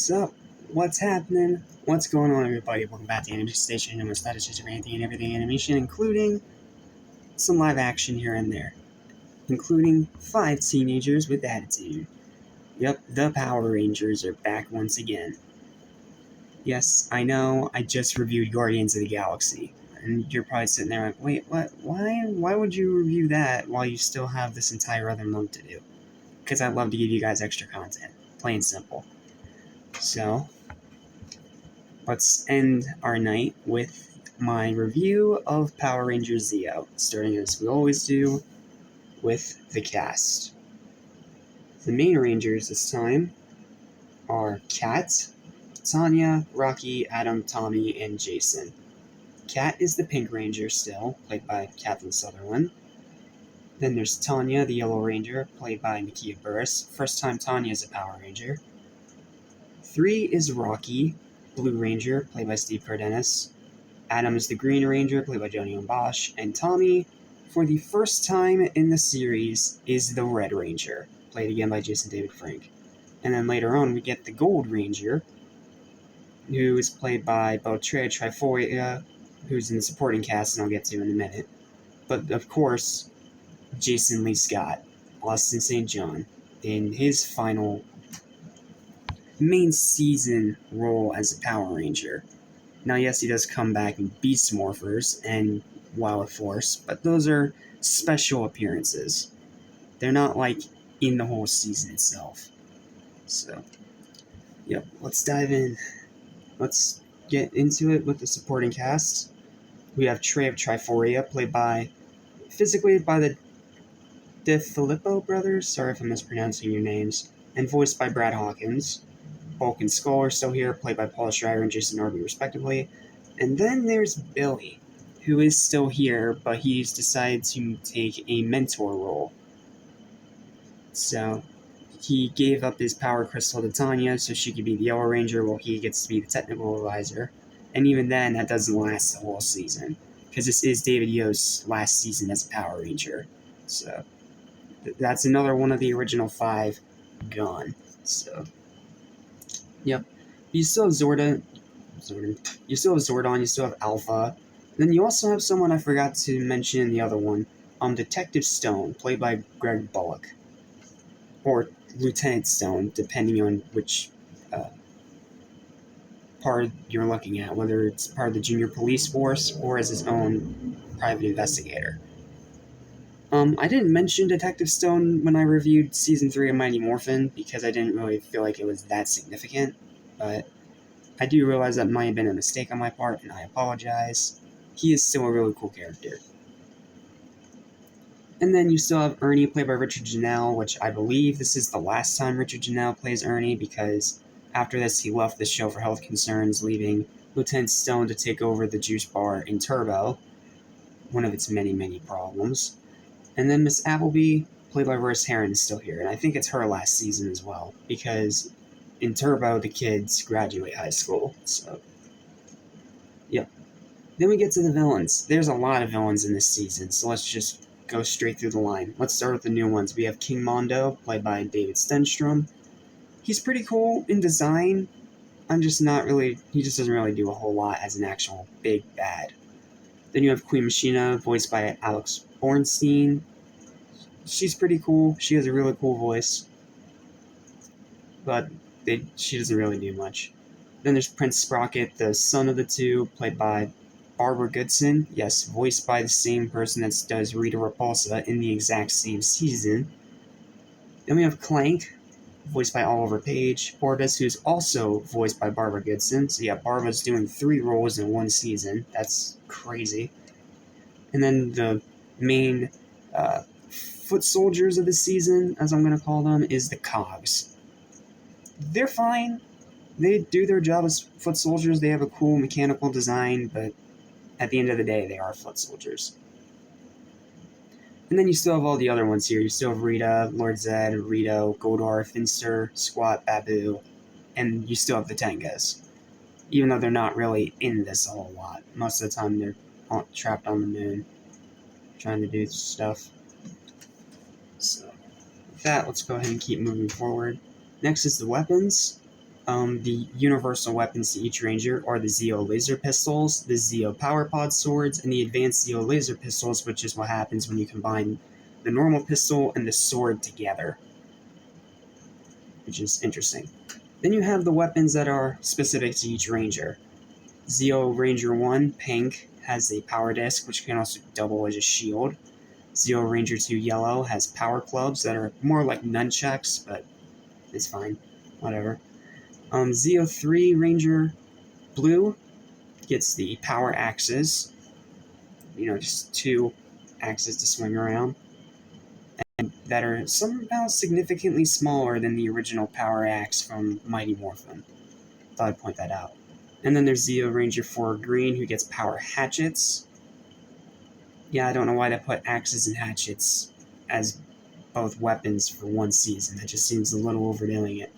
What's up? What's happening? What's going on, everybody? Welcome back to Anime Station, and with that is just ranting and everything animation, including some live action here and there, including 5 teenagers with attitude. Yep, the Power Rangers are back once again. Yes, I know, I just reviewed Guardians of the Galaxy, and you're probably sitting there like, wait, what? Why would you review that while you still have this entire other month to do? Because I'd love to give you guys extra content, plain and simple. So, let's end our night with my review of Power Rangers Zeo, starting as we always do with the cast. The main Rangers this time are Kat, Tanya, Rocky, Adam, Tommy, and Jason. Kat is the Pink Ranger still, played by Kathleen Sutherland. Then there's Tanya, the Yellow Ranger, played by Nakia Burris. First time Tanya is a Power Ranger. 3 is Rocky, Blue Ranger, played by Steve Cardenas. Adam is the Green Ranger, played by Johnny Bosch. And Tommy, for the first time in the series, is the Red Ranger, played again by Jason David Frank. And then later on, we get the Gold Ranger, who is played by Beatrice Triforia, who's in the supporting cast, and I'll get to in a minute. But, of course, Jason Lee Scott, Austin St. John, in his final main season role as a Power Ranger. Now, yes, he does come back in Beast Morphers and Wild Force, but those are special appearances. They're not, in the whole season itself. So, yep, let's dive in. Let's get into it with the supporting cast. We have Trey of Triforia, played physically by the DeFilippo brothers, sorry if I'm mispronouncing your names, and voiced by Brad Hawkins. Bulk and Skull are still here, played by Paul Schreier and Jason Norby, respectively. And then there's Billy, who is still here, but he's decided to take a mentor role. So, he gave up his power crystal to Tanya so she could be the Yellow Ranger while he gets to be the technical advisor. And even then, that doesn't last the whole season, because this is David Yost's last season as a Power Ranger. So, that's another one of the original 5 gone. So, yep. You still have Zordon, you still have Zordon, you still have Alpha. Then you also have someone I forgot to mention in the other one, Detective Stone, played by Greg Bullock. Or Lieutenant Stone, depending on which part you're looking at, whether it's part of the junior police force or as his own private investigator. I didn't mention Detective Stone when I reviewed Season 3 of Mighty Morphin, because I didn't really feel like it was that significant, but I do realize that might have been a mistake on my part, and I apologize. He is still a really cool character. And then you still have Ernie, played by Richard Janelle, which I believe this is the last time Richard Janelle plays Ernie, because after this he left the show for health concerns, leaving Lieutenant Stone to take over the juice bar in Turbo, one of its many, many problems. And then Miss Appleby, played by Royce Heron, is still here, and I think it's her last season as well, because in Turbo, the kids graduate high school, so, yep. Then we get to the villains. There's a lot of villains in this season, so let's just go straight through the line. Let's start with the new ones. We have King Mondo, played by David Stenstrom. He's pretty cool in design. He just doesn't really do a whole lot as an actual big bad. Then you have Queen Machina, voiced by Alex Bornstein. She's pretty cool. She has a really cool voice, but she doesn't really do much. Then there's Prince Sprocket, the son of the two, played by Barbara Goodson. Yes, voiced by the same person that does Rita Repulsa in the exact same season. Then we have Clank, voiced by Oliver Page. Portis, who's also voiced by Barbara Goodson. So yeah, Barbara's doing 3 roles in one season. That's crazy. And then the main foot soldiers of the season, as I'm going to call them, is the Cogs. They're fine. They do their job as foot soldiers. They have a cool mechanical design, but at the end of the day, they are foot soldiers. And then you still have all the other ones here. You still have Rita, Lord Zed, Rito, Goldar, Finster, Squat, Babu, and you still have the Tengas. Even though they're not really in this a whole lot. Most of the time, they're trapped on the moon, trying to do stuff. So, with that, let's go ahead and keep moving forward. Next is the weapons. The universal weapons to each ranger are the Zeo laser pistols, the Zeo power pod swords, and the advanced Zeo laser pistols, which is what happens when you combine the normal pistol and the sword together, which is interesting. Then you have the weapons that are specific to each ranger. Zeo Ranger 1, pink, has a power disc, which can also double as a shield. Zeo Ranger 2, yellow, has power clubs that are more like nunchucks, but it's fine. Whatever. Zeo 3, Ranger blue, gets the power axes. Just 2 axes to swing around. And that are somehow significantly smaller than the original power axe from Mighty Morphin. Thought I'd point that out. And then there's Zeo Ranger 4 green, who gets power hatchets. Yeah, I don't know why they put axes and hatchets as both weapons for one season. That just seems a little overdoing it.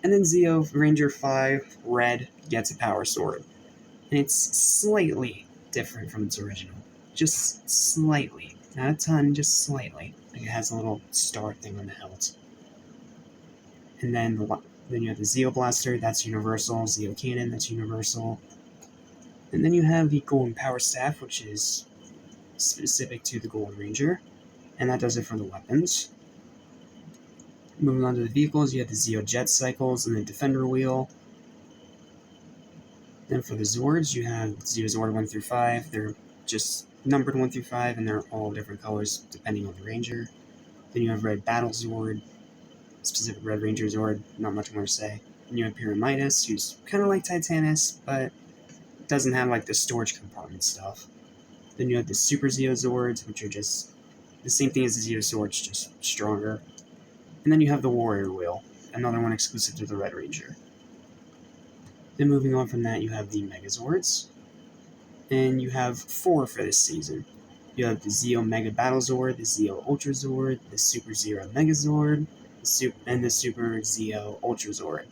And then Zeo Ranger 5 red gets a power sword. And it's slightly different from its original. Just slightly. Not a ton, just slightly. Like it has a little star thing on the hilt. And then you have the Zeo Blaster, that's universal. Zeo Cannon, that's universal. And then you have the Golden Power Staff, which is specific to the Golden Ranger. And that does it for the weapons. Moving on to the vehicles, you have the Zeo Jet Cycles and the Defender Wheel. Then for the Zords, you have Zeo Zord 1 through 5. They're just numbered 1 through 5, and they're all different colors depending on the Ranger. Then you have Red Battle Zord, specific Red Ranger Zord, not much more to say. Then you have Pyramidas, who's kind of like Titanus, but doesn't have like the storage compartment stuff. Then you have the Super Zeo Zords, which are just the same thing as the Zeo Swords, just stronger. And then you have the Warrior Wheel, another one exclusive to the Red Ranger. Then moving on from that, you have the Megazords, and you have 4 for this season. You have the Zeo Mega Battle Zord, the Zeo Ultra Zord, the Super Zero Megazord, and the Super Zeo Ultra Zord.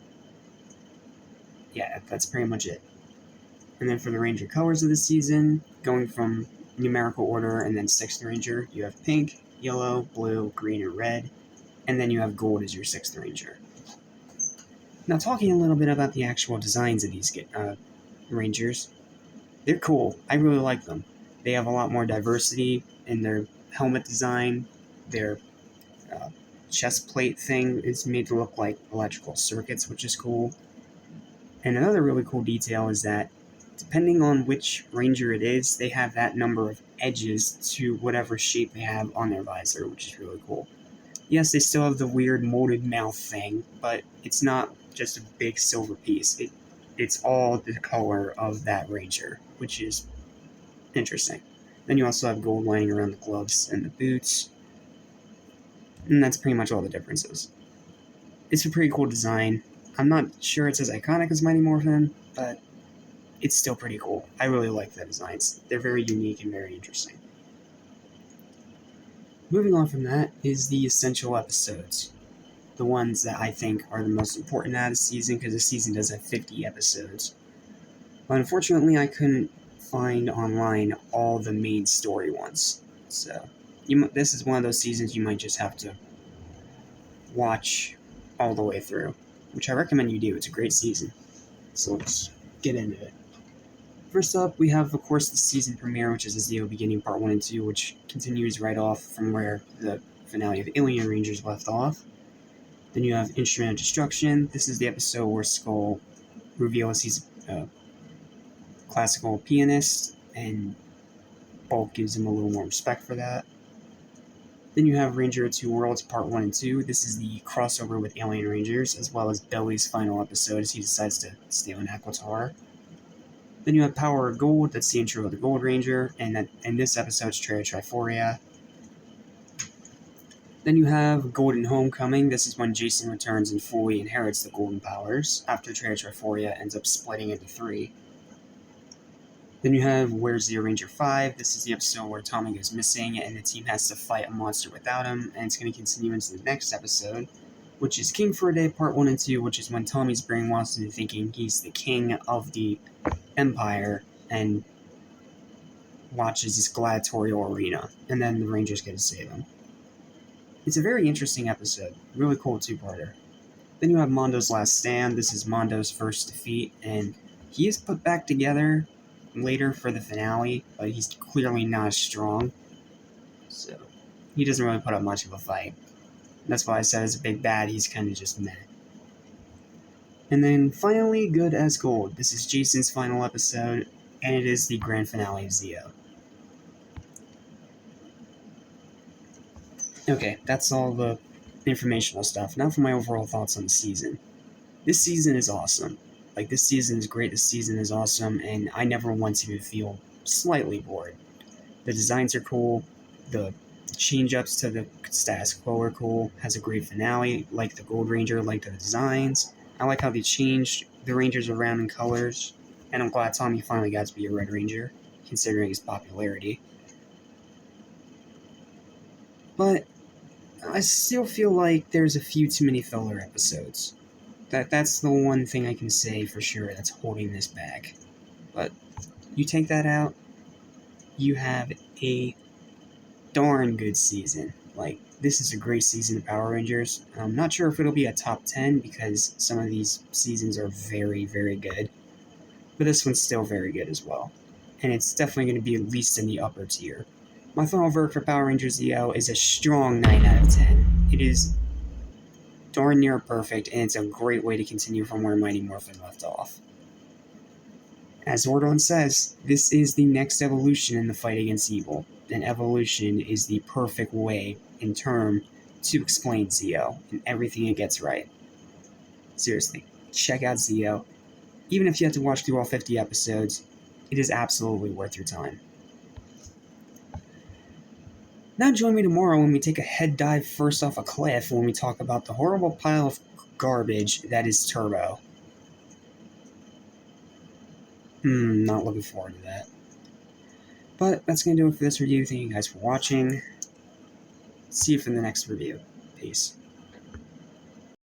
Yeah, that's pretty much it. And then for the Ranger colors of the season, going from numerical order and then 6th Ranger, you have pink, yellow, blue, green, and red, and then you have gold as your 6th Ranger. Now, talking a little bit about the actual designs of these Rangers, they're cool. I really like them. They have a lot more diversity in their helmet design. Their chest plate thing is made to look like electrical circuits, which is cool. And another really cool detail is that depending on which Ranger it is, they have that number of edges to whatever shape they have on their visor, which is really cool. Yes, they still have the weird molded mouth thing, but it's not just a big silver piece. It's all the color of that Ranger, which is interesting. Then you also have gold lining around the gloves and the boots, and that's pretty much all the differences. It's a pretty cool design. I'm not sure it's as iconic as Mighty Morphin, but it's still pretty cool. I really like the designs. They're very unique and very interesting. Moving on from that is the essential episodes. The ones that I think are the most important out of the season, because the season does have 50 episodes. But unfortunately, I couldn't find online all the main story ones. So, this is one of those seasons you might just have to watch all the way through, which I recommend you do. It's a great season. So let's get into it. First up, we have, of course, the season premiere, which is the Zeo Beginning Part 1 and 2, which continues right off from where the finale of Alien Rangers left off. Then you have Instrument of Destruction. This is the episode where Skull reveals he's a classical pianist, and Bulk gives him a little more respect for that. Then you have Ranger of Two Worlds Part 1 and 2. This is the crossover with Alien Rangers, as well as Billy's final episode as he decides to steal an Aquitar. Then you have Power of Gold. That's the intro of the Gold Ranger, and this episode's Triforia. Then you have Golden Homecoming. This is when Jason returns and fully inherits the golden powers, after Triforia ends up splitting into 3. Then you have Where's the Ranger 5? This is the episode where Tommy goes missing and the team has to fight a monster without him, and it's going to continue into the next episode, which is King for a Day Part 1 and 2, which is when Tommy's brainwashed into thinking he's the king of the Empire and watches this gladiatorial arena, and then the Rangers get to save him. It's a very interesting episode, really cool 2-parter. Then you have Mondo's Last Stand. This is Mondo's first defeat, and he is put back together later for the finale, but he's clearly not as strong, so he doesn't really put up much of a fight. That's why I said as a big bad, he's kind of just meh. And then finally, Good as Gold. This is Jason's final episode, and it is the grand finale of Zio. Okay, that's all the informational stuff. Now for my overall thoughts on the season. This season is awesome. Like, this season is great, this season is awesome, and I never once even feel slightly bored. The designs are cool, the change-ups to the status quo are cool, has a great finale, like the Gold Ranger, like the designs. I like how they changed the Rangers around in colors, and I'm glad Tommy finally got to be a Red Ranger, considering his popularity. But I still feel like there's a few too many filler episodes. That's the one thing I can say for sure that's holding this back. But you take that out, you have a darn good season. Like, this is a great season of Power Rangers. I'm not sure if it'll be a top 10 because some of these seasons are very, very good. But this one's still very good as well. And it's definitely going to be at least in the upper tier. My final verdict for Power Rangers Zio is a strong 9 out of 10. It is darn near perfect, and it's a great way to continue from where Mighty Morphin left off. As Zordon says, this is the next evolution in the fight against evil, and evolution is the perfect way in term to explain Zio and everything it gets right. Seriously, check out Zio. Even if you have to watch through all 50 episodes, it is absolutely worth your time. Now join me tomorrow when we take a head dive first off a cliff when we talk about the horrible pile of garbage that is Turbo. Not looking forward to that. But that's going to do it for this review. Thank you guys for watching. See you for the next review. Peace.